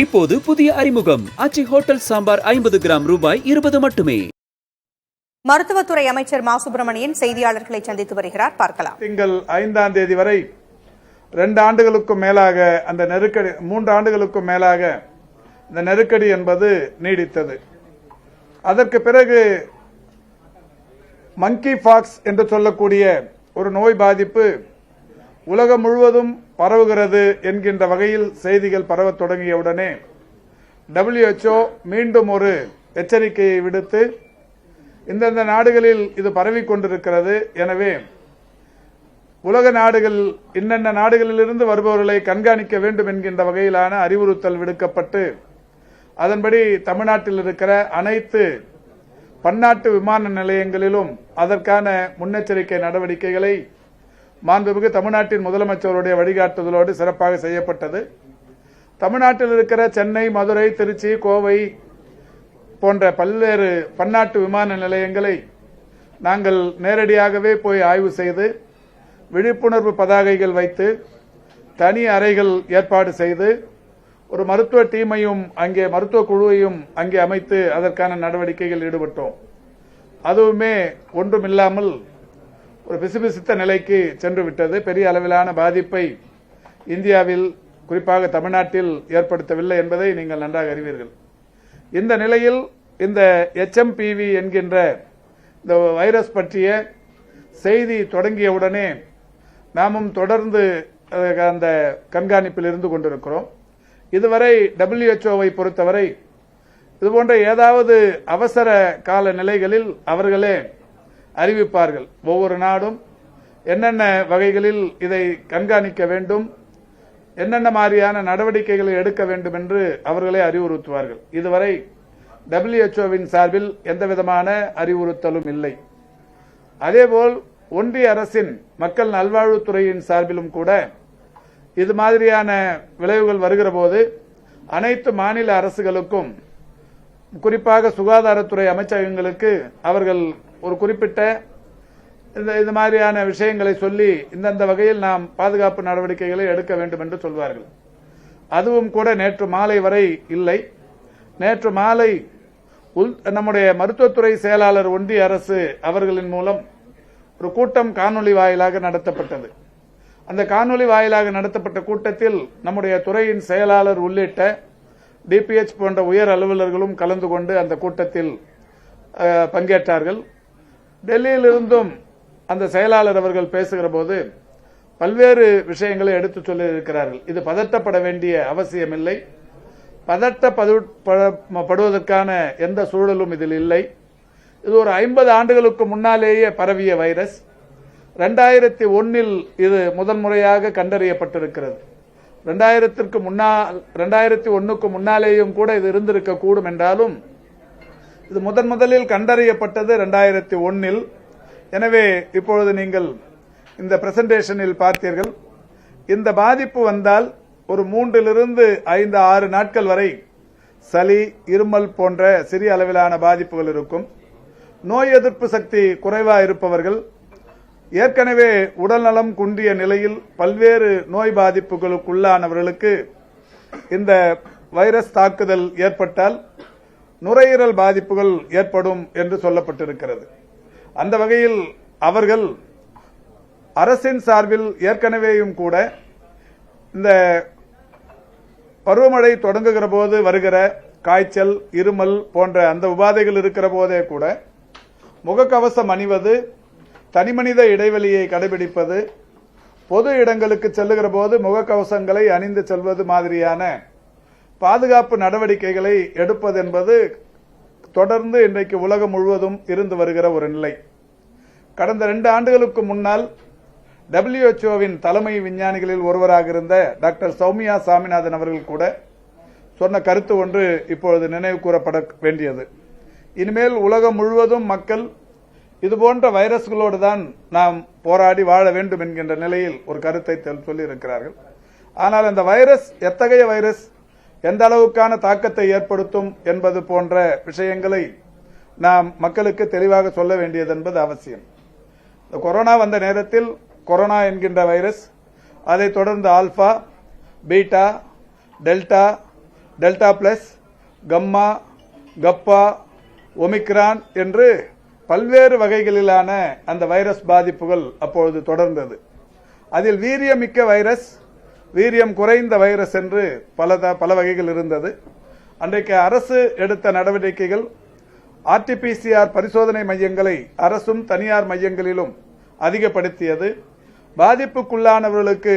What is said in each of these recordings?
இப்போது புதிய அறிமுகம் ஆச்சி ஹோட்டல் சாம்பார் 50 கிராம் ரூபாய் 20 மட்டுமே. மருத்துவத்துறை அமைச்சர் மா சுப்பிரமணியன் செய்தியாளர்களை சந்தித்து வருகிறார். பார்க்கலாம். திங்கள் 5ஆம் தேதி வரை 2 ஆண்டுகளுக்கும் மேலாக அந்த நெருக்கடி 3 ஆண்டுகளுக்கும் மேலாக இந்த நெருக்கடி என்பது நீடித்தது. அதற்கு பிறகு மங்கி பாக்ஸ் என்று சொல்லக்கூடிய ஒரு நோய் பாதிப்பு உலகம் முழுவதும் பரவுகிறது என்கின்ற வகையில் செய்திகள் பரவத் தொடங்கியவுடனே WHO மீண்டும் ஒரு எச்சரிக்கையை விடுத்து இந்தந்த நாடுகளில் இது பரவிக் கொண்டிருக்கிறது, எனவே உலக நாடுகள் இன்னென்ன நாடுகளிலிருந்து வருபவர்களை கண்காணிக்க வேண்டும் என்கின்ற வகையிலான அறிவுறுத்தல் விடுக்கப்பட்டு அதன்படி தமிழ்நாட்டில் இருக்கிற அனைத்து பன்னாட்டு விமான நிலையங்களிலும் அதற்கான முன்னெச்சரிக்கை நடவடிக்கைகளை மாண்புமிகு தமிழ்நாட்டின் முதலமைச்சருடைய வழிகாட்டுதலோடு சிறப்பாக செய்யப்பட்டது. தமிழ்நாட்டில் இருக்கிற சென்னை, மதுரை, திருச்சி, கோவை போன்ற பல்வேறு பன்னாட்டு விமான நிலையங்களை நாங்கள் நேரடியாகவே போய் ஆய்வு செய்து விழிப்புணர்வு பதாகைகள் வைத்து தனி அறைகள் ஏற்பாடு செய்து ஒரு மருத்துவ டீமையும் அங்கே மருத்துவ குழுவையும் அங்கே அமைத்து அதற்கான நடவடிக்கைகள் ஈடுபட்டோம். அதுவுமே ஒன்றுமில்லாமல் ஒரு பிசுபிசுத்த நிலைக்கு சென்று விட்டது. பெரிய அளவிலான பாதிப்பை இந்தியாவில் குறிப்பாக தமிழ்நாட்டில் ஏற்படுத்தவில்லை என்பதை நீங்கள் நன்றாக அறிவீர்கள். இந்த நிலையில் இந்த HMPV என்கின்ற இந்த வைரஸ் பற்றிய செய்தி தொடங்கியவுடனே நாமும் தொடர்ந்து அந்த கண்காணிப்பில் இருந்து கொண்டிருக்கிறோம். இதுவரை WHO-வை பொறுத்தவரை இதுபோன்ற ஏதாவது அவசர கால நிலைகளில் அவர்களே அறிவிப்பார்கள். ஒவ்வொரு நாடும் என்னென்ன வகைகளில் இதை கண்காணிக்க வேண்டும், என்னென்ன மாதிரியான நடவடிக்கைகளை எடுக்க வேண்டும் என்று அவர்களே அறிவுறுத்துவார்கள். இதுவரை WHO-வின் சார்பில் எந்தவிதமான அறிவுறுத்தலும் இல்லை. அதேபோல் ஒன்றிய அரசின் மக்கள் நல்வாழ்வுத்துறையின் சார்பிலும் கூட இது மாதிரியான விளைவுகள் வருகிற போது அனைத்து மாநில அரசுகளுக்கும் குறிப்பாக சுகாதாரத்துறை அமைச்சகங்களுக்கு அவர்கள் ஒரு குறிப்பிட்ட இந்த மாதிரியான விஷயங்களை சொல்லி இந்தந்த வகையில் நாம் பாதுகாப்பு நடவடிக்கைகளை எடுக்க வேண்டும் என்று சொல்வார்கள். அதுவும் கூட நேற்று மாலை வரை இல்லை. நேற்று மாலை நம்முடைய மருத்துவத்துறை செயலாளர் ஒன்றிய அரசு அவர்களின் மூலம் ஒரு கூட்டம் காணொலி வாயிலாக நடத்தப்பட்டது. அந்த காணொலி வாயிலாக நடத்தப்பட்ட கூட்டத்தில் நம்முடைய துறையின் செயலாளர் உள்ளிட்ட DPH போன்ற உயர் அலுவலர்களும் கலந்து கொண்டு அந்த கூட்டத்தில் பங்கேற்றார்கள். டெல்லியிலிருந்தும் அந்த செயலாளர் அவர்கள் பேசுகிற போது பல்வேறு விஷயங்களை எடுத்துச் சொல்லி இருக்கிறார்கள். இது பதட்டப்பட வேண்டிய அவசியமில்லை, பதட்டப்படுவதற்கான எந்த சூழலும் இதில் இல்லை. இது ஒரு 50 ஆண்டுகளுக்கு முன்னாலேயே பரவிய வைரஸ். 2001 இது முதல் முறையாக கண்டறியப்பட்டிருக்கிறது. 2001க்கு முன்னாலேயும் கூட இது இருந்திருக்க கூடும் என்றாலும் இது முதலில் கண்டறியப்பட்டது 2001. எனவே இப்பொழுது நீங்கள் இந்த பிரசன்டேஷனில் பார்த்தீர்கள். இந்த பாதிப்பு வந்தால் ஒரு 3 5 6 நாட்கள் வரை சளி, இருமல் போன்ற சிறிய அளவிலான பாதிப்புகள் இருக்கும். நோய் எதிர்ப்பு சக்தி குறைவாக இருப்பவர்கள், ஏற்கனவே உடல்நலம் குன்றிய நிலையில் பல்வேறு நோய் பாதிப்புகளுக்குள்ளானவர்களுக்கு இந்த வைரஸ் தாக்குதல் ஏற்பட்டால் நுரையீரல் பாதிப்புகள் ஏற்படும் என்று சொல்லப்பட்டிருக்கிறது. அந்த வகையில் அவர்கள் அரசின் சார்பில் ஏற்கனவேயும் கூட இந்த பருவமழை தொடங்குகிற போது வருகிற காய்ச்சல், இருமல் போன்ற அந்த உபாதைகள் இருக்கிற போதே கூட முகக்கவசம் அணிவது, தனிமனித இடைவெளியை கடைபிடிப்பது, பொது இடங்களுக்கு செல்லுகிற போது முகக்கவசங்களை அணிந்து செல்வது மாதிரியான பாதுகாப்பு நடவடிக்கைகளை எடுப்பது என்பது தொடர்ந்து இன்றைக்கு உலகம் முழுவதும் இருந்து வருகிற ஒரு நிலை. கடந்த 2 ஆண்டுகளுக்கு முன்னால் WHO-வின் தலைமை விஞ்ஞானிகளில் ஒருவராக இருந்த டாக்டர் சௌமியா சாமிநாதன் அவர்கள் கூட சொன்ன கருத்து ஒன்று இப்பொழுது நினைவு கூறப்பட வேண்டியது. இனிமேல் உலகம் முழுவதும் மக்கள் இதுபோன்ற வைரஸ்களோடு தான் நாம் போராடி வாழ வேண்டும் என்கின்ற நிலையில் ஒரு கருத்தை சொல்லியிருக்கிறார்கள். ஆனால் அந்த வைரஸ் எத்தகைய வைரஸ், எந்த அளவுக்கான தாக்கத்தை ஏற்படுத்தும் என்பது போன்ற விஷயங்களை நாம் மக்களுக்கு தெளிவாக சொல்ல வேண்டியது என்பது அவசியம். கொரோனா வந்த நேரத்தில் கொரோனா என்கின்ற வைரஸ், அதைத் தொடர்ந்து alpha, beta, delta, delta plus, gamma, kappa, omicron என்று பல்வேறு வகைகளிலான அந்த வைரஸ் பாதிப்புகள் அப்பொழுது தொடர்ந்தது. அதில் வீரியமிக்க வைரஸ், வீரியம் குறைந்த வைரஸ் என்று பல வகைகள் இருந்தது. அன்றைக்கு அரசு எடுத்த நடவடிக்கைகள் RT-PCR பரிசோதனை மையங்களை அரசும் தனியார் மையங்களிலும் அதிகப்படுத்தியது. பாதிப்புக்குள்ளானவர்களுக்கு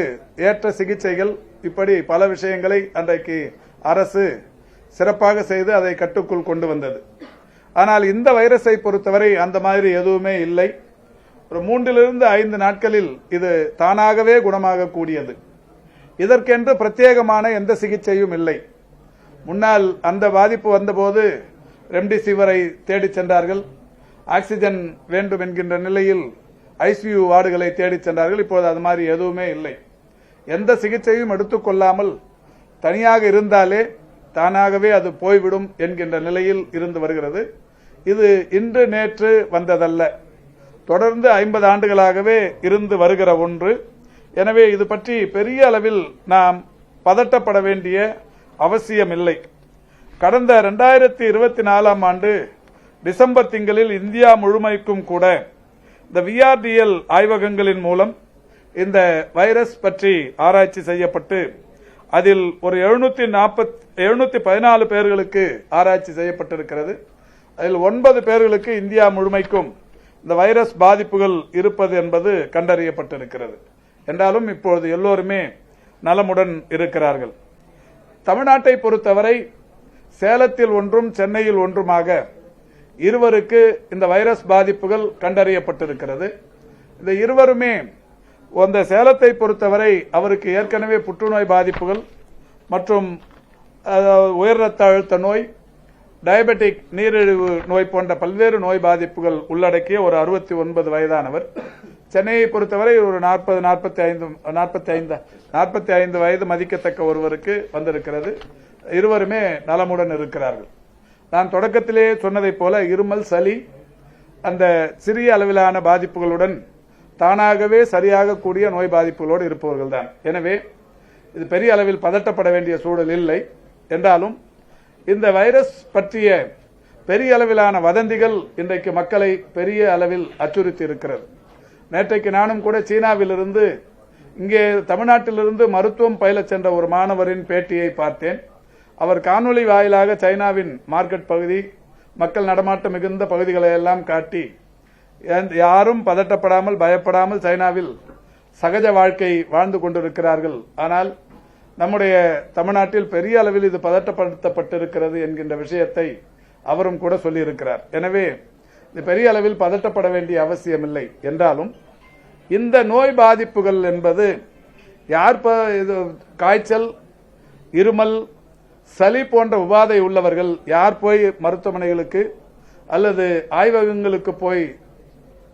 ஏற்ற சிகிச்சைகள், இப்படி பல விஷயங்களை அன்றைக்கு அரசு சிறப்பாக செய்து அதை கட்டுக்குள் கொண்டு வந்தது. ஆனால் இந்த வைரஸை பொறுத்தவரை அந்த மாதிரி எதுவுமே இல்லை. ஒரு 3 to 5 நாட்களில் இது தானாகவே குணமாக கூடியது. இதற்கென்று பிரத்யேகமான எந்த சிகிச்சையும் இல்லை. முன்னால் அந்த பாதிப்பு வந்தபோது ரெம்டெசிவிரை தேடிச் சென்றார்கள். ஆக்சிஜன் வேண்டும் என்கின்ற நிலையில் ICU வார்டுகளை தேடிச் சென்றார்கள். இப்போது அது மாதிரி எதுவுமே இல்லை. எந்த சிகிச்சையும் எடுத்துக்கொள்ளாமல் தனியாக இருந்தாலே தானாகவே அது போய்விடும் என்கின்ற நிலையில் இருந்து வருகிறது. இது இன்று நேற்று வந்ததல்ல, தொடர்ந்து 50 ஆண்டுகளாகவே இருந்து வருகிற ஒன்று. எனவே இது பற்றி பெரிய அளவில் நாம் பதட்டப்பட வேண்டிய அவசியமில்லை. கடந்த 2024 ஆண்டு டிசம்பர் திங்களில் இந்தியா முழுமைக்கும் கூட இந்த VRDL ஆய்வகங்களின் மூலம் இந்த வைரஸ் பற்றி ஆராய்ச்சி செய்யப்பட்டு அதில் ஒரு 714 பேர்களுக்கு ஆராய்ச்சி செய்யப்பட்டிருக்கிறது. அதில் 9 பேர்களுக்கு இந்தியா முழுமைக்கும் இந்த வைரஸ் பாதிப்புகள் இருப்பது என்பது கண்டறியப்பட்டிருக்கிறது. என்றாலும் இப்பொழுது எல்லோருமே நலமுடன் இருக்கிறார்கள். தமிழ்நாட்டை பொறுத்தவரை சேலத்தில் ஒன்றும் சென்னையில் ஒன்றுமாக இருவருக்கு இந்த வைரஸ் பாதிப்புகள் கண்டறியப்பட்டிருக்கிறது. இந்த இருவருமே அந்த சேலத்தை பொறுத்தவரை அவருக்கு ஏற்கனவே புற்றுநோய் பாதிப்புகள் மற்றும் உயர் ரத்த அழுத்த நோய், டயபெட்டிக் நீரிழிவு நோய் போன்ற பல்வேறு நோய் பாதிப்புகள் உள்ளடக்கிய ஒரு 69 வயதானவர். சென்னையை பொறுத்தவரை ஒரு 45 வயது மதிக்கத்தக்க ஒருவருக்கு வந்திருக்கிறது. இருவருமே நலமுடன் இருக்கிறார்கள். நான் தொடக்கத்திலே சொன்னதைப் போல இருமல், சளி அந்த சிறிய அளவிலான பாதிப்புகளுடன் தானாகவே சரியாக கூடிய நோய் பாதிப்புகளோடு இருப்பவர்கள் தான். எனவே இது பெரிய அளவில் பதட்டப்பட வேண்டிய சூழல் இல்லை. என்றாலும் இந்த வைரஸ் பற்றிய பெரிய அளவிலான வதந்திகள் இன்றைக்கு மக்களை பெரிய அளவில் அச்சுறுத்தி இருக்கிறது. நேற்றைக்கு நானும் கூட சீனாவிலிருந்து இங்கே தமிழ்நாட்டிலிருந்து மருத்துவம் பயிலச் சென்ற ஒரு மாணவரின் பேட்டியை பார்த்தேன். அவர் காணொலி வாயிலாக சைனாவின் மார்க்கெட் பகுதி, மக்கள் நடமாட்டம் மிகுந்த பகுதிகளை எல்லாம் காட்டி யாரும் பதட்டப்படாமல் பயப்படாமல் சைனாவில் சகஜ வாழ்க்கை வாழ்ந்து கொண்டிருக்கிறார்கள். ஆனால் நம்முடைய தமிழ்நாட்டில் பெரிய அளவில் இது பதட்டப்படுத்தப்பட்டிருக்கிறது என்கின்ற விஷயத்தை அவரும் கூட சொல்லியிருக்கிறார். எனவே இது பெரிய அளவில் பதட்டப்பட வேண்டிய அவசியமில்லை. என்றாலும் இந்த நோய் பாதிப்புகள் என்பது யார் காய்ச்சல், இருமல், சளி போன்ற உபாதை உள்ளவர்கள் யார் போய் மருத்துவமனைகளுக்கு அல்லது ஆய்வகங்களுக்கு போய்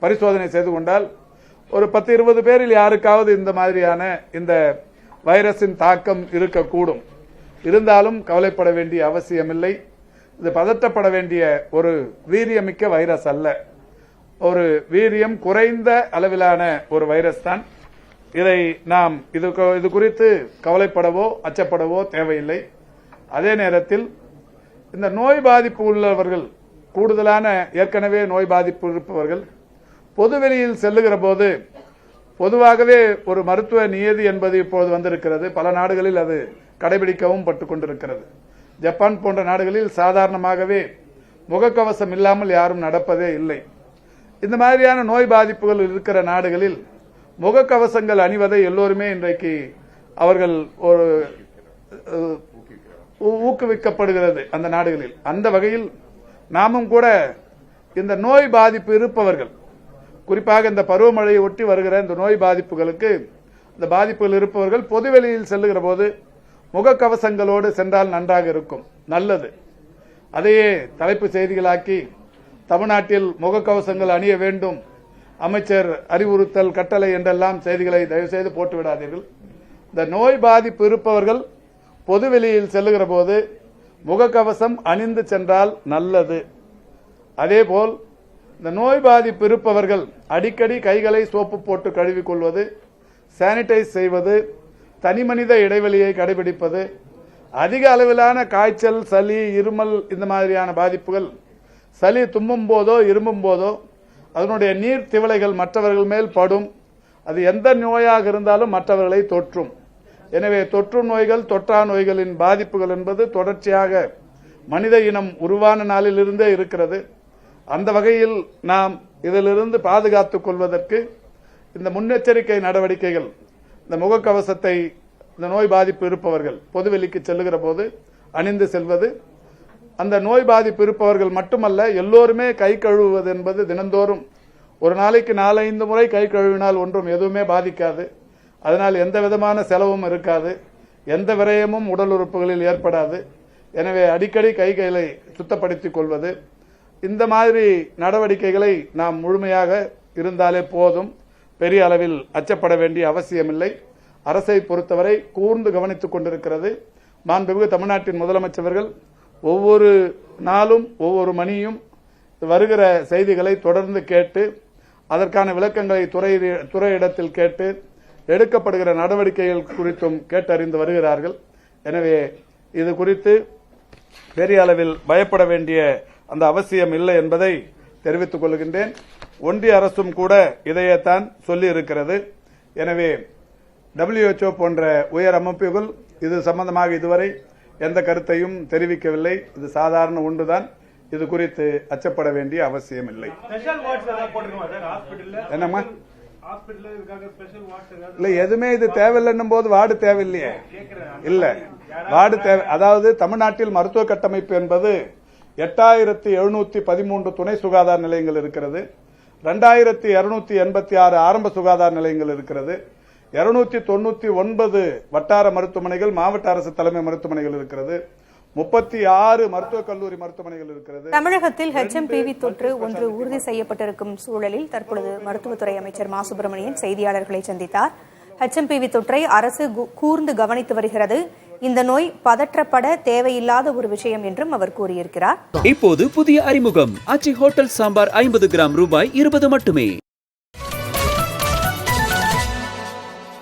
பரிசோதனை செய்து கொண்டால் ஒரு 10-20 பேரில் யாருக்காவது இந்த மாதிரியான இந்த வைரஸின் தாக்கம் இருக்கக்கூடும். இருந்தாலும் கவலைப்பட வேண்டிய அவசியமில்லை. இது பதட்டப்பட வேண்டிய ஒரு வீரியமிக்க வைரஸ் அல்ல, ஒரு வீரியம் குறைந்த அளவிலான ஒரு வைரஸ் தான். இதை நாம் இது குறித்து கவலைப்படவோ அச்சப்படவோ தேவையில்லை. அதே நேரத்தில் இந்த நோய் பாதிப்பு உள்ளவர்கள், கூடுதலான ஏற்கனவே நோய் பாதிப்பு இருப்பவர்கள் பொதுவெளியில் செல்லுகிற போது பொதுவாகவே ஒரு மருத்துவ நியதி என்பது இப்போது வந்திருக்கிறது. பல நாடுகளில் அது கடைபிடிக்கவும் பட்டுக் கொண்டிருக்கிறது. ஜப்பான் போன்ற நாடுகளில் சாதாரணமாகவே முகக்கவசம் இல்லாமல் யாரும் நடப்பதே இல்லை. இந்த மாதிரியான நோய் பாதிப்புகள் இருக்கிற நாடுகளில் முகக்கவசங்கள் அணிவதை எல்லோருமே இன்றைக்கு அவர்கள் ஒரு ஊக்குவிக்கப்படுகிறது அந்த நாடுகளில். அந்த வகையில் நாமும் கூட இந்த நோய் பாதிப்பு இருப்பவர்கள், குறிப்பாக இந்த பருவமழையை ஒட்டி வருகிற இந்த நோய் பாதிப்புகளுக்கு இந்த பாதிப்புகள் இருப்பவர்கள் பொதுவெளியில் செல்லுகிற போது முகக்கவசங்களோடு சென்றால் நன்றாக இருக்கும், நல்லது. அதையே தலைப்பு செய்திகளாக்கி தமிழ்நாட்டில் முகக்கவசங்கள் அணிய வேண்டும், அமைச்சர் அறிவுறுத்தல், கட்டளை என்றெல்லாம் செய்திகளை தயவுசெய்து போட்டுவிடாதீர்கள். இந்த நோய் பாதிப்பு இருப்பவர்கள் பொதுவெளியில் செல்லுகிற போது முகக்கவசம் அணிந்து சென்றால் நல்லது. அதேபோல் இந்த நோய் பாதிப்பு இருப்பவர்கள் அடிக்கடி கைகளை சோப்பு போட்டு கழுவிக்கொள்வது, சானிடைஸ் செய்வது, தனிமனித இடைவெளியை கடைபிடிப்பது, அதிக அளவிலான காய்ச்சல், சளி, இருமல் இந்த மாதிரியான பாதிப்புகள் சளி தும்மும் போதோ இருமும் போதோ அதனுடைய நீர் திவலைகள் மற்றவர்கள் மேல் படும். அது எந்த நோயாக இருந்தாலும் மற்றவர்களை தொற்றும். எனவே தொற்று நோய்கள், தொற்றா நோய்களின் பாதிப்புகள் என்பது தொடர்ச்சியாக மனித இனம் உருவான நாளிலிருந்தே இருக்கிறது. அந்த வகையில் நாம் இதிலிருந்து பாதுகாத்துக் கொள்வதற்கு இந்த முன்னெச்சரிக்கை நடவடிக்கைகள், இந்த முகக்கவசத்தை இந்த நோய் பாதிப்பு இருப்பவர்கள் பொதுவெளிக்கு செல்லுகிற போது அணிந்து செல்வது, அந்த நோய் பாதிப்பு இருப்பவர்கள் மட்டுமல்ல எல்லோருமே கை கழுவுவது என்பது தினந்தோறும் ஒரு நாளைக்கு 4-5 முறை கை கழுவினால் ஒன்றும் எதுவுமே பாதிக்காது. அதனால் எந்த விதமான செலவும் இருக்காது, எந்த விரயமும் உடல் உறுப்புகளில் ஏற்படாது. எனவே அடிக்கடி கைகளை சுத்தப்படுத்திக் கொள்வது, இந்த மாதிரி நடவடிக்கைகளை நாம் முழுமையாக இருந்தாலே போதும். பெரிய அளவில் அச்சப்பட வேண்டிய அவசியமில்லை. அரசை பொறுத்தவரை கூர்ந்து கவனித்துக் கொண்டிருக்கிறது. மாண்புமிகு தமிழ்நாட்டின் முதலமைச்சர்கள் ஒவ்வொரு நாளும் ஒவ்வொரு மணியும் வருகிற செய்திகளை தொடர்ந்து கேட்டு அதற்கான விளக்கங்களை துறையிடத்தில் கேட்டு எடுக்கப்படுகிற நடவடிக்கைகள் குறித்தும் கேட்டறிந்து வருகிறார்கள். எனவே இது குறித்து பெரிய அளவில் பயப்பட வேண்டிய அந்த அவசியம் இல்லை என்பதை தெரிவித்துக் கொள்கின்றேன். ஒன்றிய அரசும் கூட இதையேத்தான் சொல்லி இருக்கிறது. எனவே WHO போன்ற உயர் அமைப்புகள் இது சம்பந்தமாக இதுவரை எந்த கருத்தையும் தெரிவிக்கவில்லை. இது சாதாரண ஒன்றுதான். இது குறித்து அச்சப்பட வேண்டிய அவசியம் இல்லை. என்னம்மா இல்ல, எதுவுமே இது தேவையில்லைன்னும் போது வார்டு தேவையில்லையே. இல்ல, வார்டு தேவை. அதாவது தமிழ்நாட்டில் மருத்துவ கட்டமைப்பு என்பது 8713 துணை சுகாதார நிலையங்கள் இருக்கிறது, 2286 ஆரம்ப சுகாதார நிலையங்கள் இருக்கிறது, 299 வட்டார மருத்துவமனைகள், மாவட்ட அரசு தலைமை மருத்துவமனைகள் இருக்கிறது, 36 மருத்துவக் கல்லூரி மருத்துவமனைகள் இருக்கிறது. தமிழகத்தில் HMPV தொற்று ஒன்று உறுதி செய்யப்பட்டிருக்கும் சூழலில் தற்பொழுது மருத்துவத்துறை அமைச்சர் மா சுப்பிரமணியன் செய்தியாளர்களை சந்தித்தார். HMPV தொற்றை அரசு கூர்ந்து கவனித்து வருகிறது. இந்த நோய் பதற்றப்பட தேவையில்லாத ஒரு விஷயம் என்றும் அவர் கூறியிருக்கிறார். இப்போது புதிய அறிமுகம் ஆச்சி ஹோட்டல் சாம்பார் 50 கிராம் ரூபாய் 20 மட்டுமே.